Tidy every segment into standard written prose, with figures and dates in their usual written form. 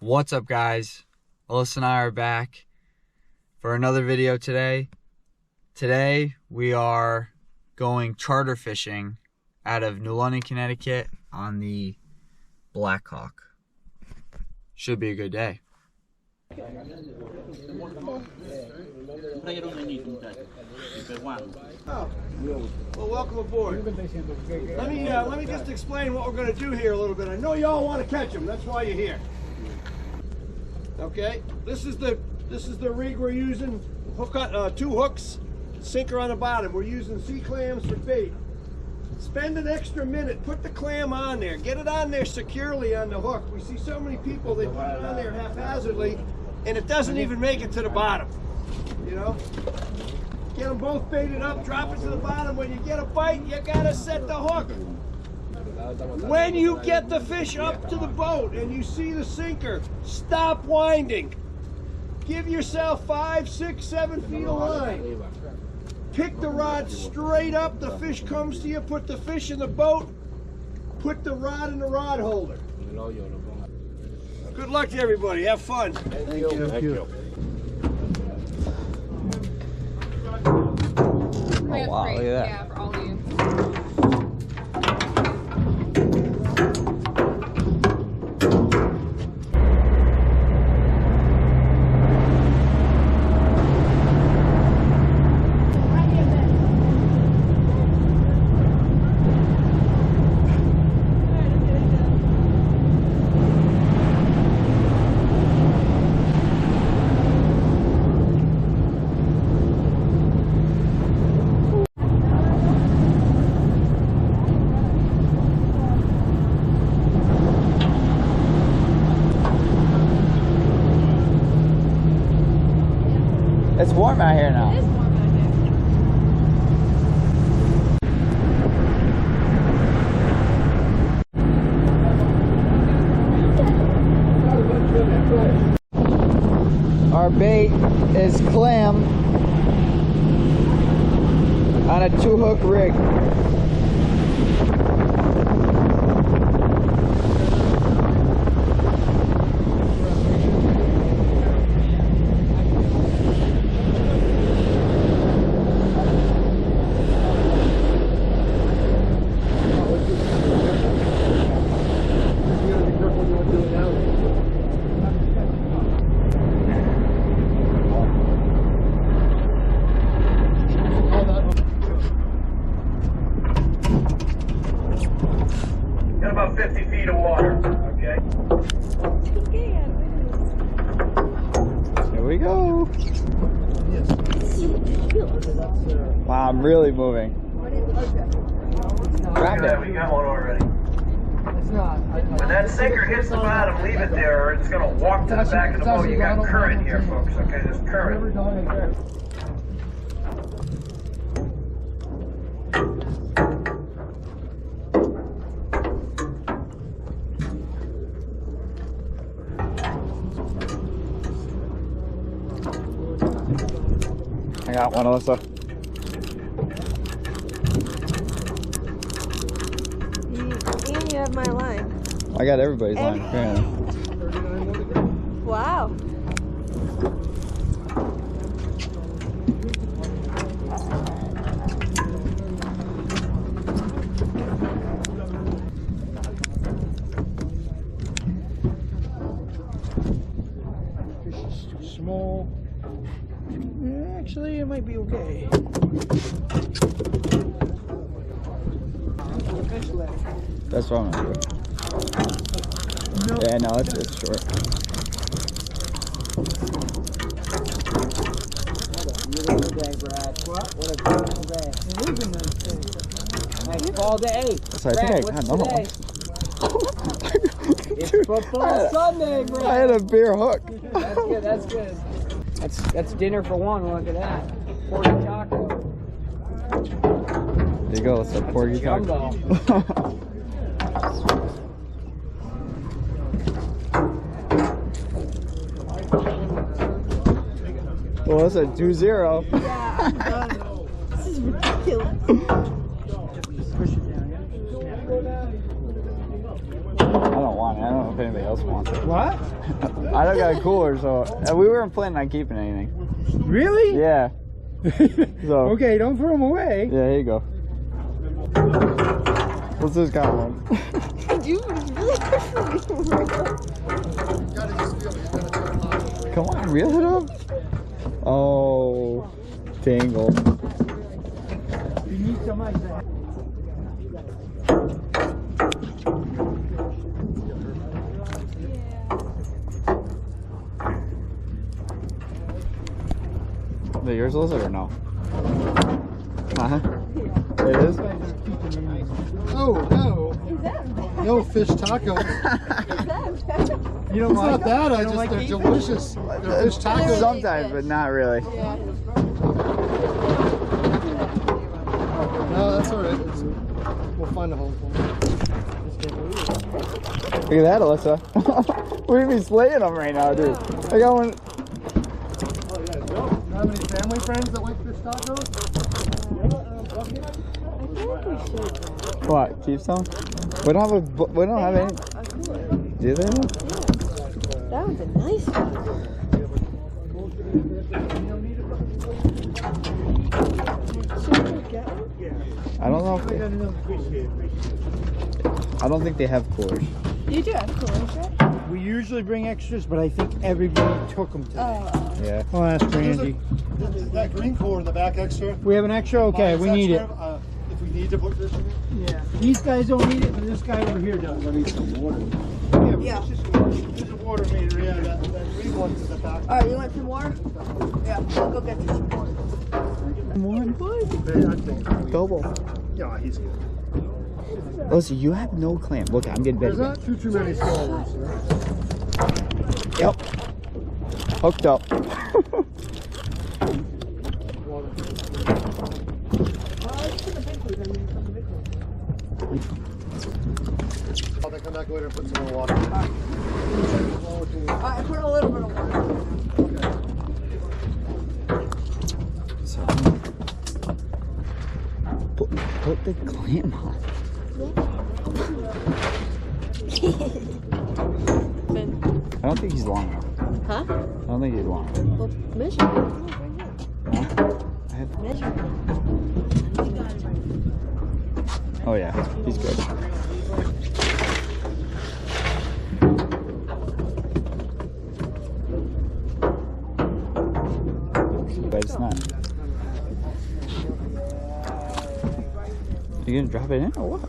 What's up, guys? Alyssa and I are back for another video today. Today we are going charter fishing out of New London, Connecticut on the Blackhawk. Should be a good day. Oh, well, welcome aboard. Let me just explain what we're going to do here a little bit. I know y'all want to catch them. That's why you're here. Okay, this is the rig we're using. Hook on, 2 hooks, sinker on the bottom. We're using sea clams for bait. Spend an extra minute, put the clam on there, get it on there securely on the hook. We see so many people, they put it on there haphazardly and it doesn't even make it to the bottom, you know? Get them both baited up, drop it to the bottom. When you get a bite, you gotta set the hook. When you get the fish up to the boat and you see the sinker, stop winding. Give yourself 5, 6, 7 feet of line. Pick the rod straight up, the fish comes to you, put the fish in the boat, put the rod in the rod holder. Good luck to everybody, have fun. Thank you. Thank you. Oh wow, look at that. Yeah, for all of you. It's warm out here now. It is warm out Our bait is clam on a 2-hook rig. Got about 50 feet of water, okay? Here we go. Wow, I'm really moving. Grab it. We got one already. When that sinker hits the bottom, leave it there or it's going to walk to the back of the boat. You got current here, folks, okay? There's current. I got one, Alyssa. And you have my line. I got everybody's line, apparently. Wow. Fish is too small. Actually, it might be okay. That's what I'm gonna do. Yeah, no, it's short. Nice fall day. So I think I got another one. It's football Sunday, Brad. I had a beer hook. That's good, that's good. That's dinner for one, look at that. Porky taco. There you go, it's a porky taco. Well, it's a 2-0. Yeah. This is ridiculous. I don't want I don't know if anybody else wants it. What? I don't got a cooler, so we weren't planning on keeping anything. Really? Yeah. So Okay, don't throw them away. yeah, here you go. What's this guy one? You really Come on, reel it up. Oh, tangle. You need so much. Is it yours, Liz, or no? Huh? It is? Oh, no. Is that No fish tacos. You don't It's like not that, them? they're delicious. They're fish tacos. Sometimes, but not really. Yeah. No, that's alright. We'll find a home for them. Look at that, Alyssa. We'd be slaying them right now, dude. I got one. Have any family friends that like fish tacos? What? Keystone? We don't have any. Do they? That was a nice one. I don't know if I don't think they have coolers. You do have coolers, right? We usually bring extras, but I think everybody took them today. Oh. Yeah. I'll ask Randy. That green cooler in the back extra? We have an extra? Okay, we need it. If we need to put fish in it? Yeah. These guys don't need it, but this guy over here does. I need some water. Yeah. There's a water meter, yeah, that green one's in the back. Alright, you want some more? Yeah, I'll go get you some more. One. I think. Double. Yeah, he's good. Listen, you have no clam. Look, I'm getting better. There's not too many small ones, sir. Yep. Hooked up. I'll come back later and put some more water. Alright, put a little bit of water. So, put the clam on. I don't think he's long enough. Huh? I don't think he's long enough. Well, measure. Huh? I have, Measure. oh yeah, he's good. But it's not. You gonna drop it in or what?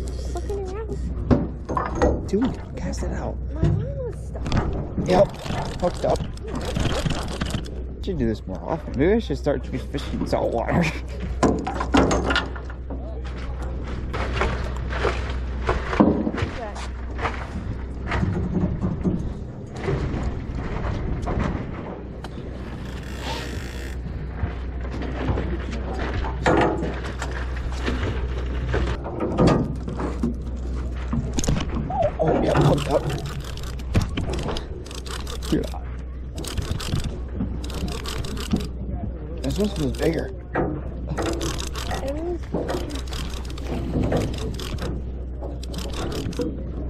Just looking around. Dude, cast it out. My line was stuck. Yep, hooked up. I should do this more often. Maybe I should start fishing in salt water. Oh, yeah, hooked up. Yeah. This one feels bigger.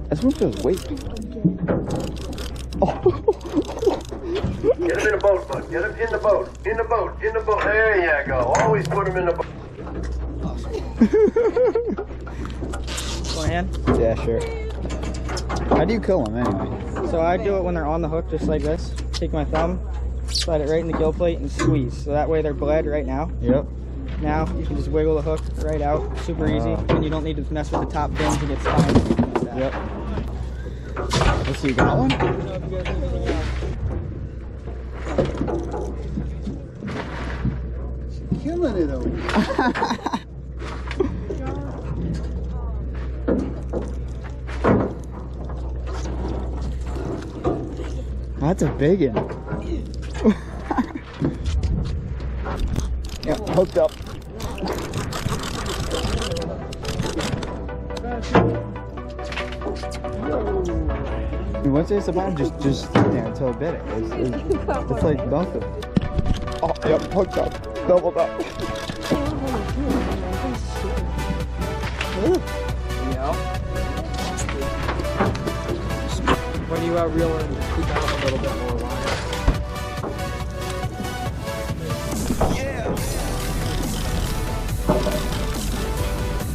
This one feels way bigger. Oh. Get him in the boat, bud. Get him in the boat. In the boat. In the boat. There you go. Always put him in the boat. Want a hand? Yeah, sure. How do you kill them anyway? So I do it when they're on the hook, just like this. Take my thumb, slide it right in the gill plate, and squeeze. So that way they're bled right now. Yep. Now you can just wiggle the hook right out, super easy, and you don't need to mess with the top fins and get spines. Like that. Yep. Let's see, you got one? Killing it over here. That's a big one. Yep, hooked up. Once it's about, just sit there until it bit it. It's like nothing. Oh, yep, hooked up, doubled up. When you out reel and keep out a little bit more line.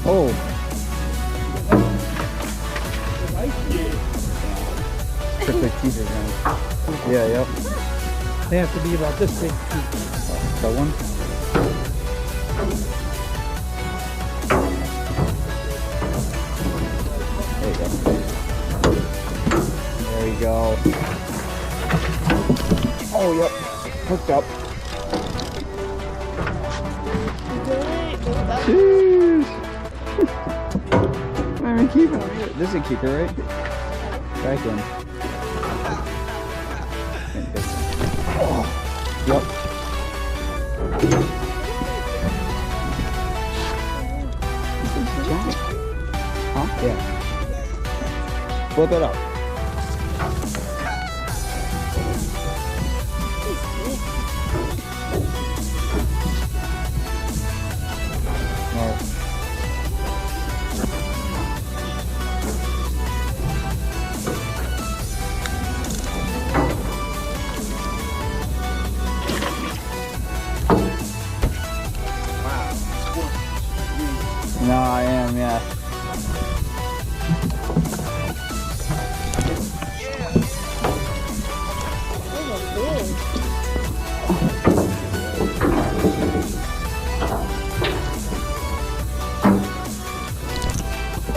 Oh. Perfect teaser guys. Yeah, yep. They have to be about this big. That one? There you go. There you go. Oh, yep. Hooked up. Jeez. I'm gonna keep it. This is a keeper, right? Back in. Oh. Yep. This is giant. Huh? Yeah. Flip it up. No, I am, yeah.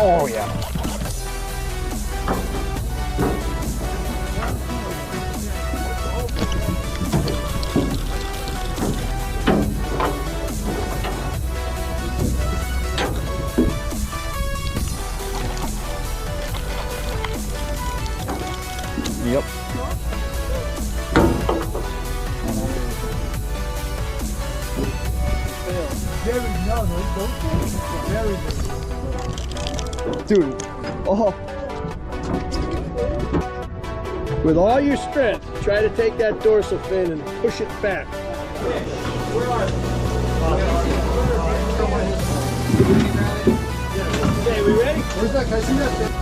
Oh, yeah. Yep. Dude. Oh. With all your strength, try to take that dorsal fin and push it back. Okay, we ready? Where's that? Can I see that?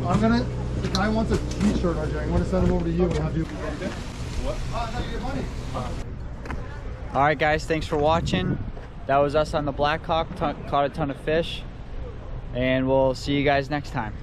I'm gonna. The guy wants a T-shirt, RJ. I'm gonna send him over to you and have you. What? All right, guys, thanks for watching. That was us on the Blackhawk. Caught a ton of fish, and we'll see you guys next time.